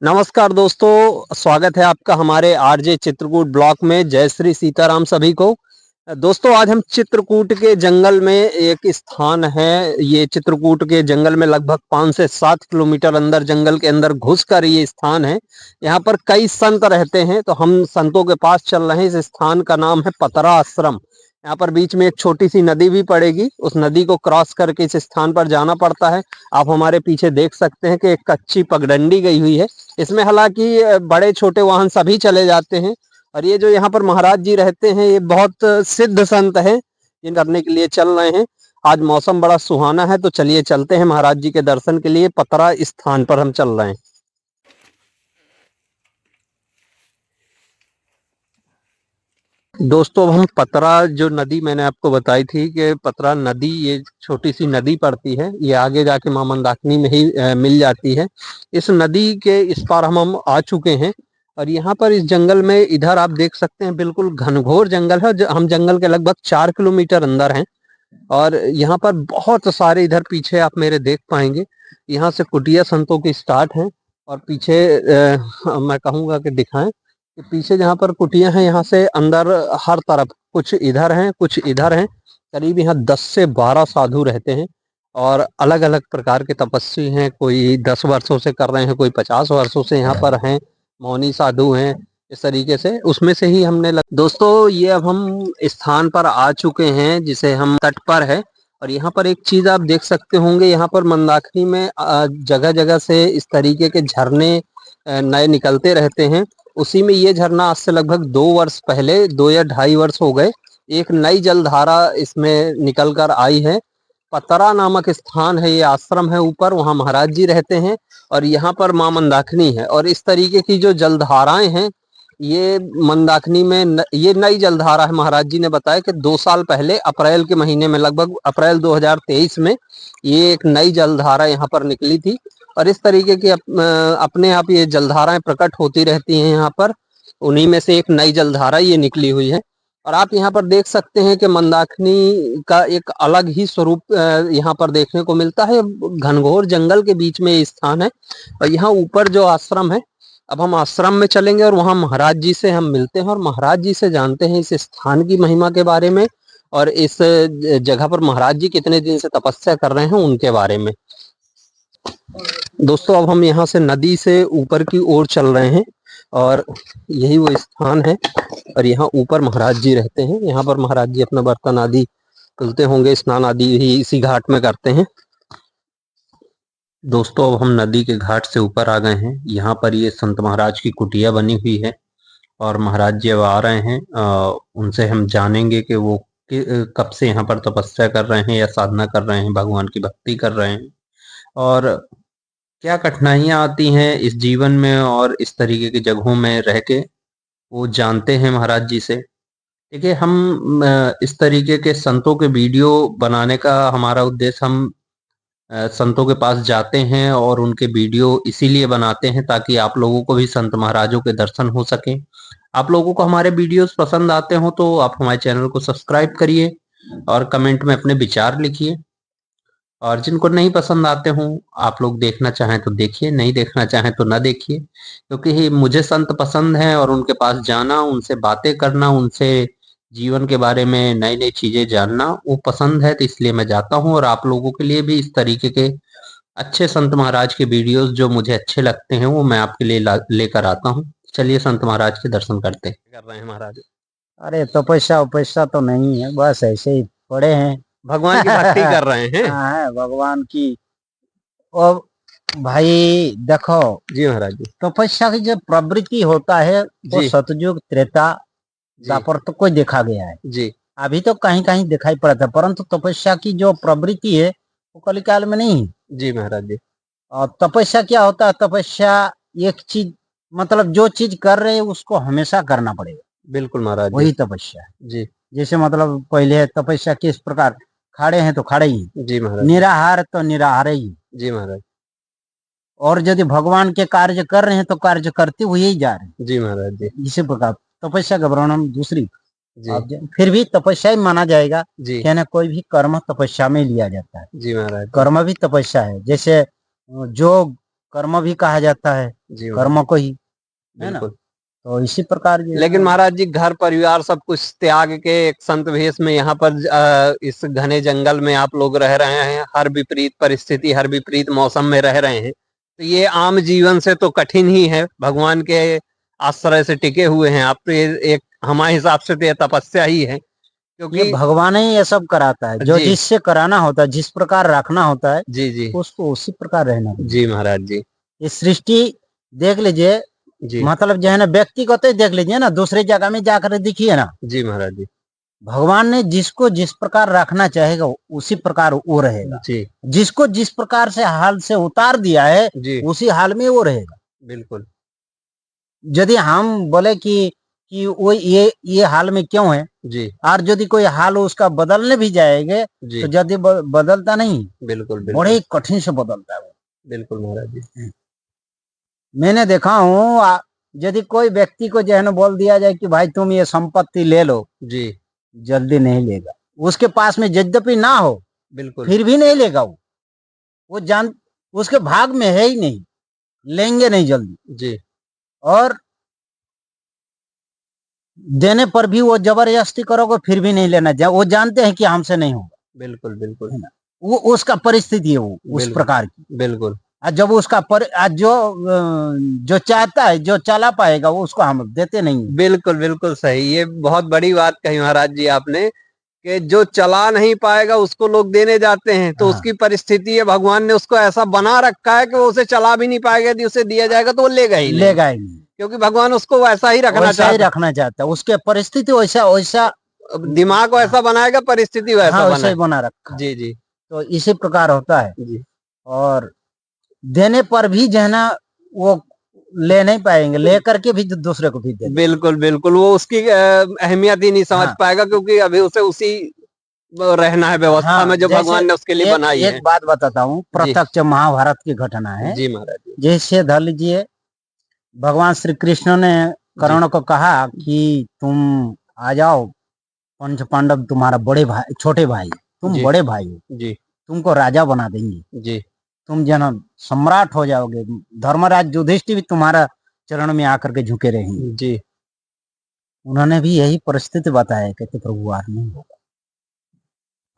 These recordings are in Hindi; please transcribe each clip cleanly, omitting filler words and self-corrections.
नमस्कार दोस्तों, स्वागत है आपका हमारे आरजे चित्रकूट ब्लॉक में। जय श्री सीताराम सभी को। दोस्तों, आज हम चित्रकूट के जंगल में एक स्थान है। ये चित्रकूट के जंगल में लगभग 5 से 7 किलोमीटर अंदर जंगल के अंदर घुसकर ये स्थान है। यहाँ पर कई संत रहते हैं, तो हम संतों के पास चल रहे हैं। इस स्थान का नाम है पतरा आश्रम। यहाँ पर बीच में एक छोटी सी नदी भी पड़ेगी। उस नदी को क्रॉस करके इस स्थान पर जाना पड़ता है। आप हमारे पीछे देख सकते हैं कि एक कच्ची पगडंडी गई हुई है। इसमें हालांकि बड़े छोटे वाहन सभी चले जाते हैं। और ये जो यहाँ पर महाराज जी रहते हैं, ये बहुत सिद्ध संत हैं, जिन करने के लिए चल रहे हैं। आज मौसम बड़ा सुहाना है, तो चलिए चलते हैं महाराज जी के दर्शन के लिए। पतरा स्थान पर हम चल रहे हैं। दोस्तों, अब हम पतरा जो नदी मैंने आपको बताई थी कि पतरा नदी, ये छोटी सी नदी पड़ती है। ये आगे जाके मां मंदाकिनी में ही मिल जाती है। इस नदी के इस पार हम आ चुके हैं। और यहाँ पर इस जंगल में इधर आप देख सकते हैं, बिल्कुल घनघोर जंगल है। हम जंगल के लगभग 4 किलोमीटर अंदर हैं। और यहाँ पर बहुत सारे, इधर पीछे आप मेरे देख पाएंगे, यहाँ से कुटिया संतों की स्टार्ट है। और पीछे मैं कहूँगा कि दिखाएं कि पीछे जहाँ पर कुटिया हैं, यहाँ से अंदर हर तरफ कुछ इधर हैं, कुछ इधर हैं। करीब यहाँ 10 से 12 साधु रहते हैं। और अलग अलग प्रकार के तपस्वी हैं। कोई 10 वर्षों से कर रहे हैं, कोई 50 वर्षों से यहाँ पर हैं। मौनी साधु हैं। इस तरीके से उसमें से ही दोस्तों, ये अब हम स्थान पर आ चुके हैं, जिसे हम तट पर है। और यहाँ पर एक चीज आप देख सकते होंगे, यहाँ पर मंदाकिनी में जगह जगह से इस तरीके के झरने नए निकलते रहते हैं। उसी में ये झरना आज से लगभग 2 वर्ष पहले, 2 या 2.5 वर्ष हो गए, एक नई जलधारा इसमें निकल कर आई है। पतरा नामक स्थान है, ये आश्रम है ऊपर, वहाँ महाराज जी रहते हैं। और यहाँ पर मां मंदाकिनी है। और इस तरीके की जो जलधाराएं हैं, ये मंदाकिनी में ये नई जलधारा है। महाराज जी ने बताया कि 2 साल पहले अप्रैल के महीने में, लगभग अप्रैल 2023 में, ये एक नई जलधारा यहाँ पर निकली थी। और इस तरीके की अपने आप ये जलधाराएं प्रकट होती रहती हैं यहाँ पर। उन्हीं में से एक नई जलधारा ये निकली हुई है। और आप यहाँ पर देख सकते हैं कि मंदाकिनी का एक अलग ही स्वरूप यहाँ पर देखने को मिलता है। घनघोर जंगल के बीच में ये स्थान है। और यहाँ ऊपर जो आश्रम है, अब हम आश्रम में चलेंगे और वहाँ महाराज जी से हम मिलते हैं और महाराज जी से जानते हैं इस स्थान की महिमा के बारे में, और इस जगह पर महाराज जी कितने दिन से तपस्या कर रहे हैं उनके बारे में। दोस्तों, अब हम यहाँ से नदी से ऊपर की ओर चल रहे हैं। और यही वो स्थान है। और यहाँ ऊपर महाराज जी रहते हैं। यहाँ पर महाराज जी अपना बर्तन आदि धुलते होंगे, स्नान आदि ही इसी घाट में करते हैं। दोस्तों, अब हम नदी के घाट से ऊपर आ गए हैं। यहाँ पर ये संत महाराज की कुटिया बनी हुई है। और महाराज जी अब आ रहे हैं। उनसे हम जानेंगे कि वो कब से यहाँ पर तपस्या कर रहे हैं या साधना कर रहे हैं, भगवान की भक्ति कर रहे हैं, और क्या कठिनाइयाँ आती हैं इस जीवन में और इस तरीके की जगहों में रह के, वो जानते हैं महाराज जी से। देखिए, हम इस तरीके के संतों के वीडियो बनाने का हमारा उद्देश्य, हम संतों के पास जाते हैं और उनके वीडियो इसीलिए बनाते हैं ताकि आप लोगों को भी संत महाराजों के दर्शन हो सके। आप लोगों को हमारे वीडियोस पसंद आते हो तो आप हमारे चैनल को सब्सक्राइब करिए और कमेंट में अपने विचार लिखिए। और जिनको नहीं पसंद आते हों, आप लोग देखना चाहें तो देखिए, नहीं देखना चाहें तो ना देखिए। क्योंकि मुझे संत पसंद हैं और उनके पास जाना, उनसे बातें करना, उनसे जीवन के बारे में नई नई चीजें जानना वो पसंद है, तो इसलिए मैं जाता हूँ। और आप लोगों के लिए भी इस तरीके के अच्छे संत महाराज के वीडियोस जो मुझे अच्छे लगते हैं, वो मैं आपके लिए लेकर आता हूँ। चलिए संत महाराज के दर्शन करते हैं। कर रहे हैं महाराज? अरे तपस्या उपस्या तो नहीं है, बस ऐसे ही पड़े हैं। भगवान की भक्ति कर रहे हैं। हाँ, भगवान की। और भाई देखो जी महाराज जी। तपस्या की जब प्रवृत्ति होता है वो जी सतयुग त्रेता जी द्वापर तो कोई देखा गया है। जी अभी तो कहीं कहीं दिखाई पड़ा था, परंतु तपस्या की जो प्रवृत्ति है वो कलिकाल में नहीं है। जी महाराज जी। और तपस्या क्या होता है? तपस्या एक चीज, मतलब जो चीज कर रहे हैं उसको हमेशा करना पड़ेगा, बिल्कुल महाराज जी। वही तपस्या है। जी जैसे मतलब पहले तपस्या किस प्रकार, खड़े हैं तो खड़े ही, जी महाराज। निराहार तो निराहार ही। जी महाराज। और यदि भगवान के कार्य कर रहे हैं तो कार्य करते हुए ही जा रहे हैं। जी महाराज जी। इसी प्रकार तपस्या का वर्णन दूसरी। जी फिर भी तपस्या ही माना जाएगा। जी क्या ना, कोई भी कर्म तपस्या में लिया जाता है। जी महाराज। कर्म भी तपस्या है। जैसे जो कर्म भी कहा जाता है, जी कर्म को ही, है ना। बिल्कुल। तो इसी प्रकार जो है लेकिन ना, महाराज जी घर परिवार सब कुछ त्याग के एक संत वेश में यहाँ पर इस घने जंगल में आप लोग रह रहे हैं, हर विपरीत परिस्थिति हर विपरीत मौसम में रह रहे हैं, तो ये आम जीवन से तो कठिन ही है, भगवान के आश्रय से टिके हुए हैं आप, तो ये एक हमारे हिसाब से तो ये तपस्या ही है, ये क्योंकि भगवान ही ये सब कराता है, जो जी जिससे कराना होता है, जिस प्रकार रखना होता है जी जी उसको उसी प्रकार रहना चाहिए। जी महाराज जी ये सृष्टि देख लीजिए, जी मतलब जो है ना व्यक्तिगत ही देख लीजिए ना, दूसरी जगह में जाकर देखिए ना, जी महाराज जी भगवान ने जिसको जिस प्रकार रखना चाहेगा उसी प्रकार वो रहेगा, जी जिसको जिस प्रकार से हाल से उतार दिया है जी उसी हाल में वो रहेगा। बिल्कुल यदि हम बोले कि वो ये हाल में क्यों है, जी और यदि कोई हाल उसका बदलने भी जाएंगे जी तो यदि बदलता नहीं, बिल्कुल बड़े बिल्कुल ही कठिन से बदलता है वो। बिल्कुल महाराज जी मैंने देखा हूँ यदि कोई व्यक्ति को जो है ना बोल दिया जाए कि भाई तुम ये संपत्ति ले लो, जी जल्दी नहीं लेगा। उसके पास में यद्यपि ना हो बिल्कुल फिर भी नहीं लेगा वो जान, उसके भाग में है ही नहीं, लेंगे नहीं जल्दी। जी और देने पर भी वो जबरदस्ती करोगे फिर भी नहीं लेना, वो जानते हैं कि हमसे नहीं होगा, बिल्कुल बिल्कुल है ना। वो उसका परिस्थिति है वो उस बिल्कुल प्रकार की। बिल्कुल आज जब उसका आज जो चाहता है, जो चला पाएगा वो उसको हम देते नहीं है। बिल्कुल बिल्कुल सही, ये बहुत बड़ी बात कही महाराज जी आपने, कि जो चला नहीं पाएगा उसको लोग देने जाते हैं, तो हाँ, उसकी परिस्थिति है, भगवान ने उसको ऐसा बना रखा है कि वो उसे चला भी नहीं पाएगा, यदि उसे दिया जाएगा तो वो लेगा ही नहीं, लेगा ही नहीं, क्योंकि भगवान उसको वैसा ही रखना वैसा ही चाहता रखना चाहता है, उसके परिस्थिति वैसा वैसा, है, दिमाग को ऐसा बनाएगा, परिस्थिति वैसा हाँ वैसा ही बनाए। बना रखा है। जी जी तो इसी प्रकार होता है। जी और देने पर भी जो है ना वो ले नहीं पाएंगे, ले करके भी दूसरे को भी दे देंगे। बिल्कुल बिल्कुल, वो उसकी अहमियत ही नहीं समझ हाँ पाएगा, क्योंकि अभी उसे उसी रहना है व्यवस्था हाँ, में जो जैसे भगवान ने उसके लिए एक बनाई है। एक बात बताता हूँ, जी प्रत्यक्ष महाभारत की घटना है। जी महाराज जी जैसे धर लीजिए, भगवान श्री कृष्ण ने जी कर्ण को कहा कि तुम आ जाओ, पंच पांडव तुम्हारा बड़े भाई, छोटे भाई, तुम जी बड़े भाई हो, जी तुमको राजा बना देंगे, जी तुम जन सम्राट हो जाओगे, धर्मराज युधिष्ठिर भी तुम्हारा चरण में आकर के झुके रहेंगे। जी उन्होंने भी यही परिस्थिति बताया, कहते प्रभु आर नहीं होगा,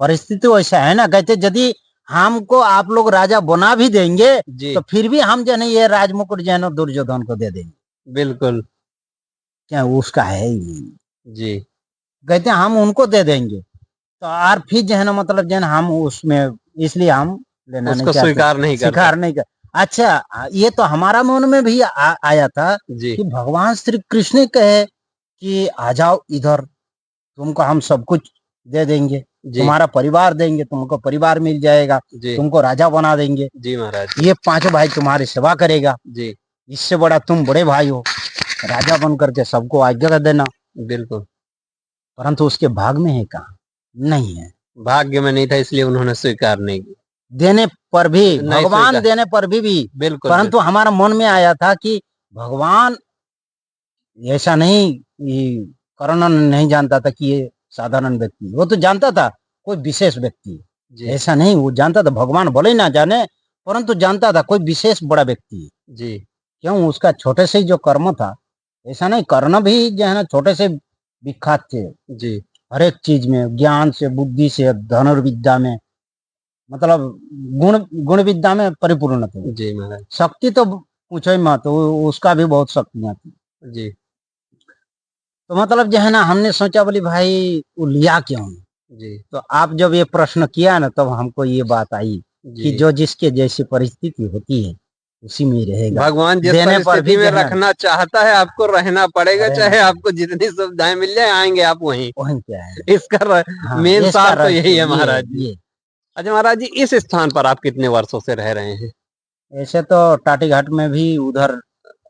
परिस्थिति वैसा है ना। कहते यदि हमको आप लोग राजा बना भी देंगे जी तो फिर भी हम जो है ये राजमुकुट जो है ना दुर्योधन को दे देंगे, बिल्कुल क्या उसका है ही नहीं। जी कहते हम उनको दे देंगे, तो और फिर जो है ना मतलब जो है ना हम उसमें, इसलिए हम लेना नहीं उसको चाहते, स्वीकार नहीं करता। स्वीकार नहीं कर। अच्छा, ये तो हमारा मन में भी आया था जी कि भगवान श्री कृष्ण कहे कि आ जाओ इधर, तुमको हम सब कुछ दे देंगे, जी तुम्हारा परिवार देंगे, तुमको परिवार मिल जाएगा, जी तुमको राजा बना देंगे, जी महाराज ये पांचों भाई तुम्हारी सेवा करेगा, जी इससे बड़ा तुम बड़े भाई हो, राजा बन करके सबको आज्ञा कर देना। बिल्कुल, परंतु उसके भाग में है कहाँ, नहीं है। भाग्य में नहीं था इसलिए उन्होंने स्वीकार नहीं किया। देने पर भी, नहीं भगवान स्वीकार, देने पर भी बिल्कुल परंतु बिल्कुल हमारा मन में आया था कि भगवान ऐसा नहीं, ये कर्ण नहीं जानता था कि ये साधारण व्यक्ति है, वो तो जानता था कोई विशेष व्यक्ति है। जी ऐसा नहीं, वो जानता था, भगवान भले ही ना जाने परंतु जानता था कोई विशेष बड़ा व्यक्ति है। जी क्यों, उसका छोटे से ही जो कर्म था, ऐसा नहीं, कर्ण भी जो है ना छोटे से विख्यात थे, जी हर एक चीज में, ज्ञान से, बुद्धि से, धनुर्विद्या में, मतलब गुण गुण विद्या में परिपूर्ण थे। जी महाराज शक्ति तो पूछो ही मत, उसका भी बहुत शक्तियां थी। जी तो मतलब जो है ना हमने सोचा बोली भाई वो लिया क्यों। जी तो आप जब ये प्रश्न किया ना तब हमको ये बात आई कि जी जो जिसके जैसी परिस्थिति होती है उसी में रहेगा, भगवान जिस देने पर परिस्थिति भी में जो है ना रखना चाहता है आपको रहना पड़ेगा, रहना चाहे चाहिए। आपको जितनी सुविधाएं मिल जाए आएंगे आप वहीं। वही क्या है। इसका हाँ, मेन इसका सार तो यही रहस्य है ये है, महाराज जी। ये अच्छा महाराज जी, इस स्थान पर आप कितने वर्षों से रह रहे हैं? ऐसे तो टाटी घाट में भी उधर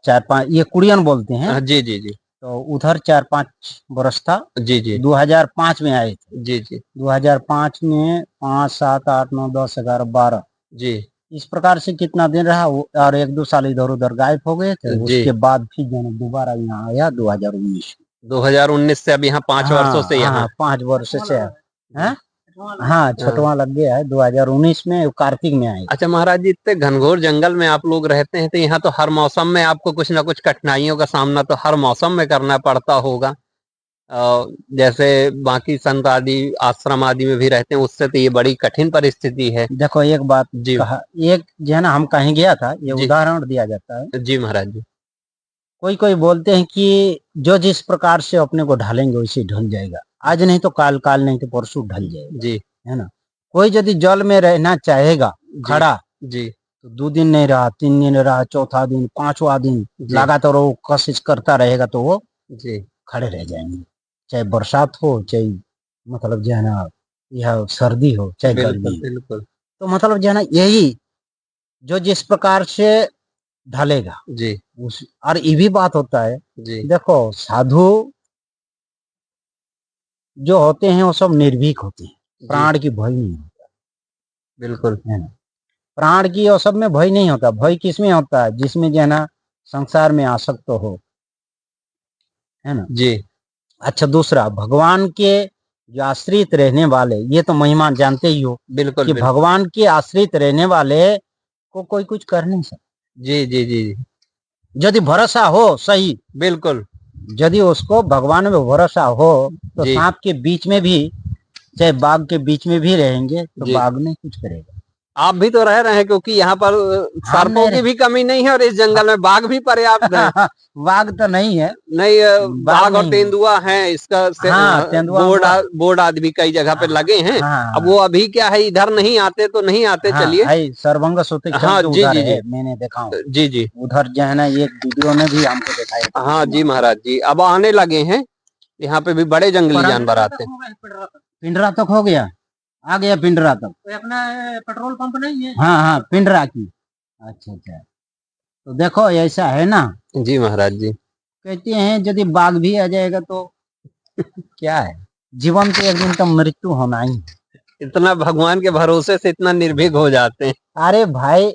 4-5, ये कुड़ियन बोलते हैं, जी जी जी तो उधर 4-5 बरस था। जी जी 2005 में आए थे। जी जी 2005 में 5, 7, 8, 9, 10, 11, 12 जी इस प्रकार से कितना दिन रहा और 1-2 साल इधर उधर गायब हो गए थे। जी उसके बाद फिर जो है दोबारा यहाँ आया 2019 में। 2019 से अब यहाँ 5 वर्षों हाँ से यहाँ। हाँ, 5 वर्ष से है। हैं? हाँ छठवां लग गया है, 2019 में कार्तिक में आएगा। अच्छा महाराज जी, इतने घनघोर जंगल में आप लोग रहते हैं तो यहाँ तो हर मौसम में आपको कुछ ना कुछ कठिनाइयों का सामना तो हर मौसम में करना पड़ता होगा। जैसे बाकी संत आदि आश्रम आदि में भी रहते हैं, उससे तो ये बड़ी कठिन परिस्थिति है। देखो एक बात जी कहा, एक जो है ना, हम कहीं गया था, ये जी उदाहरण दिया जाता है। जी महाराज जी। कोई कोई बोलते हैं कि जो जिस प्रकार से अपने को ढालेंगे वैसे ही ढल जाएगा, आज नहीं तो काल, काल नहीं तो परसों ढल जाएगा, जी है ना। कोई यदि जल में रहना चाहेगा जी खड़ा, जी तो 2 दिन नहीं रहा, 3 दिन रहा, चौथा दिन, 5वां दिन जी लगातार वो कोशिश करता रहेगा तो वो जी। खड़े रह जाएंगे। चाहे बरसात हो, चाहे मतलब जो है ना यह सर्दी हो, चाहे गर्मी बिल्कुल हो। बिल्कुल। तो मतलब जो है ना, यही जो जिस प्रकार से ढलेगा जी उस, और ये भी बात होता है, जी देखो साधु जो होते हैं वो सब निर्भीक होते हैं, जी प्राण की भय नहीं होता, बिल्कुल। है ना। प्राण की और सब में भय नहीं होता, भय किसमें होता है, जिसमें जो है ना संसार में आसक्त हो, है ना। जी अच्छा दूसरा, भगवान के जो आश्रित रहने वाले, ये तो महिमा जानते ही हो बिल्कुल कि बिल्कुल। भगवान के आश्रित रहने वाले को कोई कुछ कर नहीं सकता। जी जी जी जी यदि भरोसा हो सही, बिल्कुल। यदि उसको भगवान में भरोसा हो, तो जी सांप के बीच में भी, चाहे बाघ के बीच में भी रहेंगे तो जी। बाघ नहीं कुछ करेगा। आप भी तो रह रहे हैं, क्योंकि यहाँ पर हम सर्पों नहीं की भी कमी नहीं है और इस जंगल में बाघ भी पर्याप्त है। बाघ तो नहीं है, नहीं, बाघ बाघ और नहीं है। तेंदुआ हैं, इसका हाँ तेंदुआ बोर्ड आदि भी कई जगह पे लगे हैं। अब वो हाँ अभी क्या है, इधर नहीं आते तो नहीं आते, हाँ चलिए। है, सरभंग सोतेक्षण हाँ के जी उधर जी जी है, मैंने देखा हूँ। जी जी। उधर जो है ना, एक वीडियो में भी हमको दिखाया था। हाँ जी महाराज जी, अब आने लगे हैं, यहाँ पे भी बड़े जंगली जानवर आते हैं। पिंडरा तक हो गया, आ गया पिंडरा तक। तो अपना पेट्रोल पंप नहीं है? हाँ हाँ पिंडरा की। अच्छा अच्छा, तो देखो ऐसा है ना, जी महाराज जी। कहते हैं यदि बाघ भी आ जाएगा तो क्या है, जीवन तो एक दिन तो मृत्यु होना ही है। इतना भगवान के भरोसे से इतना निर्भीक हो जाते हैं। अरे भाई,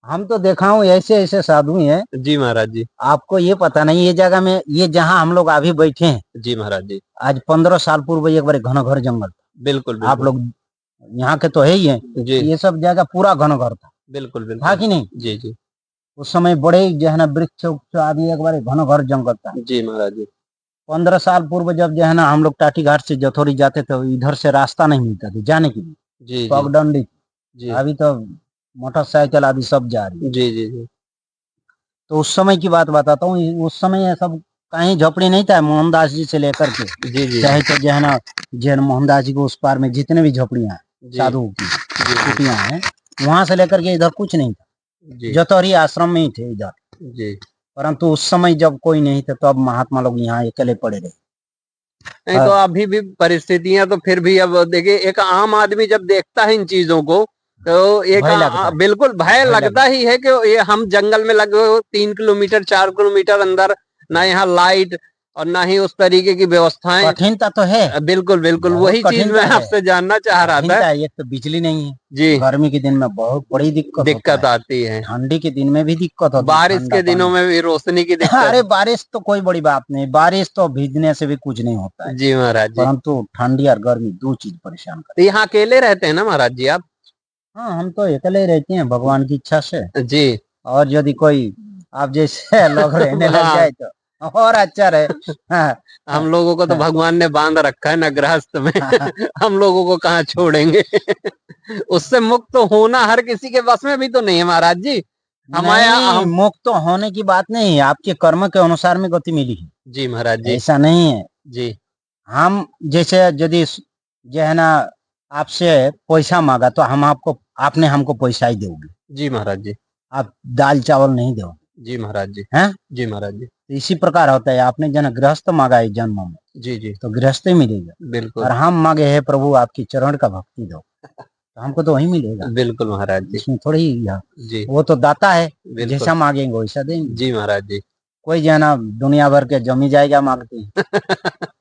हम तो देखा हूँ ऐसे ऐसे साधु हैं, जी महाराज जी। आपको ये पता नहीं, ये जगह में, ये जहाँ हम लोग अभी बैठे हैं, जी महाराज जी। आज 15 साल पूर्व एक बार घना घर जंगल था। बिल्कुल आप बिल्कुल। लोग यहाँ के तो है ही है, जी ये सब जगह पूरा घना घर था, बिल्कुल था बिल्कुल। कि नहीं। जी जी उस समय बड़े जो है ना वृक्ष उक्ष आदि, एक बार घना घर जंगल था। जी महाराज जी। 15 साल पूर्व जब जो है ना हम लोग टाटी घाट से जथौरी जाते थे, इधर से रास्ता नहीं मिलता था जाने के लिए, जी जी पगडंडी। जी अभी तो मोटरसाइकिल आदि सब जा रही है। जी जी जी तो उस समय की बात बताता हूँ, उस समय ये सब कहीं झोपड़ी नहीं था, मोहनदास जी से लेकर के जी जी चाहे तो जो है ना, जैन मोहनदास जी को उस पार में जितने भी झोपड़ियाँ जी साधुओं की जी कुटियाँ हैं, वहां से लेकर के इधर कुछ नहीं था, जी जतौरी आश्रम में ही थे इधर। जी। परंतु उस समय जब कोई नहीं था, तो अब महात्मा लोग यहाँ अकेले पड़े रहे। नहीं तो अभी भी परिस्थितियां तो फिर भी, अब देखिए, एक आम आदमी जब देखता है इन चीजों को तो एक भय लगता है, बिल्कुल भय भय लगता ही है कि ये हम जंगल में लगे हुए 3 किलोमीटर 4 किलोमीटर अंदर, ना यहाँ लाइट और ना ही उस तरीके की व्यवस्थाएं। कठिनता तो है, बिल्कुल बिल्कुल, बहुत वही चीज कठिनता मैं है। आपसे जानना चाह रहा था। कठिनता है, एक तो बिजली नहीं है, जी। गर्मी के दिन में बहुत बड़ी दिक्कत होता दिक्कत है, आती है, ठंडी के दिन में भी दिक्कत होती है, बारिश ठंडा के दिनों पानी। में भी रोशनी की अरे दिक्कत। बारिश तो कोई बड़ी बात नहीं, बारिश तो भीगने से भी कुछ नहीं होता है, जी महाराज जी। परंतु ठंडी और गर्मी दो चीज परेशान तो करती यहाँ अकेले रहते हैं ना महाराज जी आप? है। हाँ हम तो अकेले ही रहते हैं भगवान की इच्छा से, जी। और यदि कोई आप जैसे लोग रहने लग हाँ, जाए तो और अच्छा रहे। हाँ, हम लोगों को तो भगवान ने बांध रखा है ना गृहस्थ में। हम लोगों को कहाँ छोड़ेंगे। उससे मुक्त तो होना हर किसी के बस में भी तो नहीं है महाराज जी। हमारे नहीं हम। मुक्त होने की बात नहीं, आपके कर्म के अनुसार में गति मिली है, जी महाराज जी। ऐसा नहीं है। जी हम जैसे यदि जो है ना आपसे पैसा मांगा, तो हम आपको, आपने हमको पैसा ही दोगे, जी महाराज जी। आप दाल चावल नहीं दोगे, जी महाराज जी। हैं। जी महाराज जी। तो इसी प्रकार होता है, आपने जन गृहस्थ मांगा है जन्म में, जी जी तो गृहस्थ ही मिलेगा। बिल्कुल और हम मांगे है प्रभु आपकी चरण का भक्ति दो, तो हमको तो वही मिलेगा, बिल्कुल महाराज जी। इसमें थोड़ी जी वो तो दाता है, बिल्कुल। जैसा मांगेंगे वैसा देंगे। जी महाराज जी। कोई जो है ना दुनिया भर के जमी जाएगा मांगते हैं,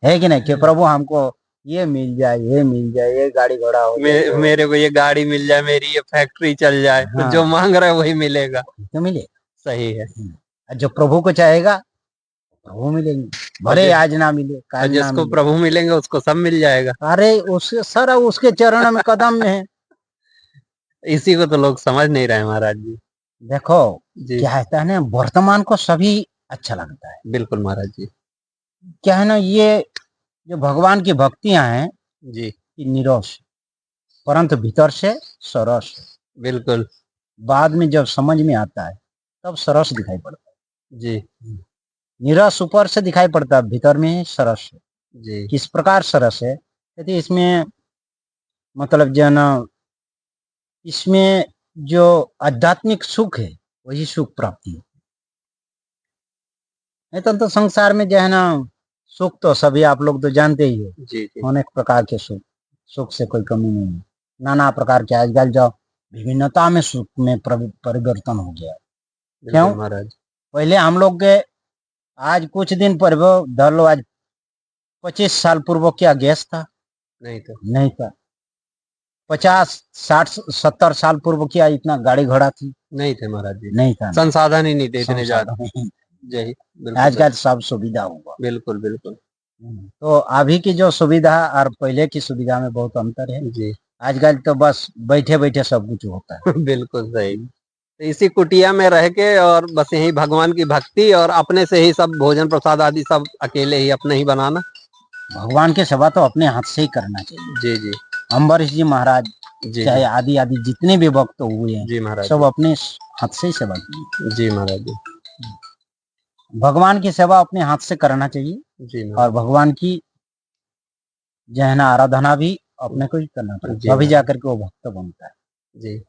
है कि नहीं, कि प्रभु हमको ये मिल जाए, ये मिल जाए, ये गाड़ी घोड़ा हो जाए, मेरे को ये गाड़ी मिल जाए, मेरी ये फैक्ट्री चल जाए, तो जो हाँ मांग रहा है वही मिलेगा। तो मिले। सही है। जो प्रभु को चाहेगा प्रभु मिलेंगे, भले आज ना मिले, और काल ना जिसको मिले। प्रभु मिलेंगे उसको सब मिल जाएगा। अरे उसके सारा उसके चरण में कदम में है। इसी को तो लोग समझ नहीं रहे महाराज जी। देखो जी क्या है ना, वर्तमान को सभी अच्छा लगता है। बिल्कुल महाराज जी। क्या है ना, ये जो भगवान की भक्तियां हैं जी ये निरोष, परंतु भीतर से सरस। बिल्कुल। बाद में जब समझ में आता है तब सरस दिखाई पड़ता जी है। निरस ऊपर से दिखाई पड़ता है, भीतर में सरस है। जी किस प्रकार सरस है, कहते इसमें मतलब जो है ना, इसमें जो आध्यात्मिक सुख है वही सुख प्राप्ति है। नहीं तो संसार में जो है ना, सुख तो सभी आप लोग तो जानते ही हो, जी जी अनेक प्रकार के सुख, सुख से कोई कमी नहीं है। नाना प्रकार के आजकल जो विभिन्नता में सुख में परिवर्तन हो गया। क्यों? बिल्कुल महाराज। पहले हम लोग के आज कुछ दिन पूर्व धर लो, आज 25 साल पूर्व क्या गैस था? नहीं तो नहीं था। 50 60 70 साल पूर्व क्या इतना गाड़ी घोड़ा थी? नहीं थे महाराज जी। नहीं था। संसाधन ही नहीं थे इतने ज्यादा। संसाधन नहीं। जय बिल्कुल आजकल सब सुविधा हुआ। बिल्कुल बिल्कुल। तो अभी की जो सुविधा और पहले की सुविधा में बहुत अंतर है। जी आजकल तो बस बैठे बैठे सब कुछ होता है। बिल्कुल सही। तो इसी कुटिया में रह के और बस यही भगवान की भक्ति और अपने से ही सब भोजन प्रसाद आदि सब अकेले ही अपने ही बनाना। भगवान की सेवा तो अपने हाथ से ही करना चाहिए। जी जी अम्बरीश जी महाराज जी चाहे आदि आदि जितने भी भक्त हुए हैं जी महाराज सब अपने हाथ से ही सेवा की। जी महाराज जी। भगवान की सेवा अपने हाथ से करना चाहिए जी और महाराज भगवान की जो है ना आराधना भी अपने को ही करना जी पड़ेगा, तभी महाराज। जाकर के वो भक्त बनता जी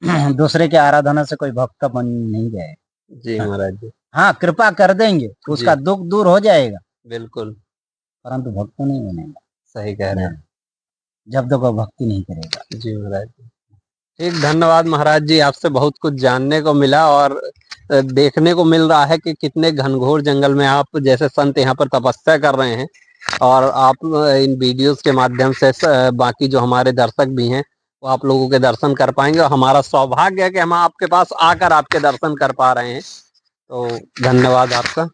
है। दूसरे के आराधना से कोई भक्त बन नहीं जाएगा। जी महाराज जी। हाँ, कृपा कर देंगे तो उसका जी दुख दूर हो जाएगा, बिल्कुल परंतु भक्त नहीं बनेगा सही कह रहे हैं। जब तक वो भक्ति नहीं करेगा। जी महाराज जी। ठीक धन्यवाद महाराज जी, आपसे बहुत कुछ जानने को मिला और देखने को मिल रहा है कि कितने घनघोर जंगल में आप जैसे संत यहाँ पर तपस्या कर रहे हैं और आप इन वीडियोस के माध्यम से बाकी जो हमारे दर्शक भी हैं वो आप लोगों के दर्शन कर पाएंगे और हमारा सौभाग्य है कि हम आपके पास आकर आपके दर्शन कर पा रहे हैं। तो धन्यवाद आपका।